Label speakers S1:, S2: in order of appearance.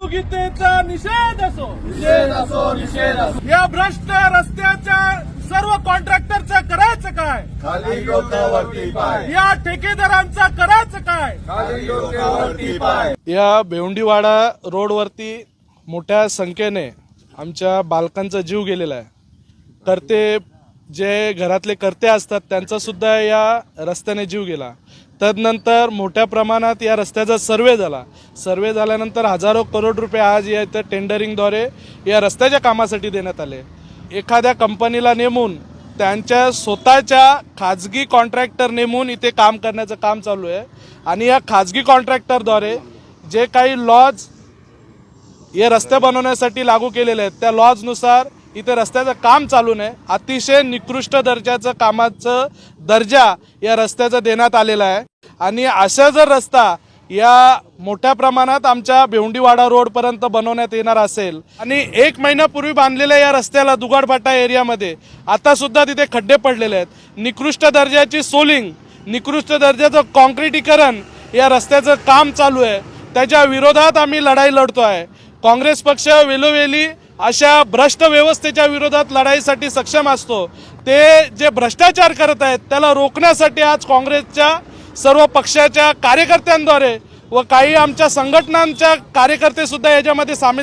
S1: निषेध निषेध असो
S2: निषेध असो
S1: या भ्रष्ट रस्त्याच्या सर्व कॉन्ट्रॅक्टरचं करायचं काय?
S2: खाली डोक्यावरती पाय,
S1: या ठेकेदारांचं करायचं काय?
S2: खाली डोक्यावरती पाय.
S3: या भेवंडीवाडा रोडवरती मोठ्या संख्येने आमच्या बालकांचा जीव गेलेला आहे. कर्ते जे घरातले कर्ते असतात त्यांचा सुद्धा या रस्त्याने जीव गेला. तदनंतर मोठ्या प्रमाणात या रस्त्याचा सर्वे झाल्यानंतर हजारो करोड रुपये आज या इथं टेंडरिंगद्वारे या रस्त्याच्या कामासाठी देण्यात आले. एखाद्या कंपनीला नेमून त्यांच्या स्वतःच्या खाजगी कॉन्ट्रॅक्टर नेमून इथे काम करण्याचं काम चालू आहे आणि या खाजगी कॉन्ट्रॅक्टरद्वारे जे काही लॉज हे रस्ते बनवण्यासाठी लागू केलेले आहेत त्या लॉजनुसार इथे रस्त्याचं काम चालू नाही. अतिशय निकृष्ट दर्जाचं कामाचं दर्जा या रस्त्याचा देण्यात आलेला आहे आणि अशा जर रस्ता या मोठ्या प्रमाणात आमच्या भेवंडीवाडा रोडपर्यंत बनवण्यात येणार असेल आणि 1 महिन्यापूर्वी बांधलेल्या या रस्त्याला दुगाडपाटा एरियामध्ये आता सुद्धा तिथे खड्डे पडलेले आहेत. निकृष्ट दर्जाची सोलिंग, निकृष्ट दर्जाचं कॉन्क्रिटीकरण या रस्त्याचं काम चालू आहे. त्याच्या विरोधात आम्ही लढाई लढतो आहे. काँग्रेस पक्ष वेळोवेळी अशा भ्रष्ट व्यवस्थेच्या विरोधात लढाईसाठी सक्षम असतो. ते जे भ्रष्टाचार करत आहेत त्याला रोखण्यासाठी आज काँग्रेसच्या सर्व पक्षाच्या कार्यकर्त्यांद्वारे व काही आमच्या संघटनांच्या कार्यकर्ते सुद्धा याच्यामध्ये सामील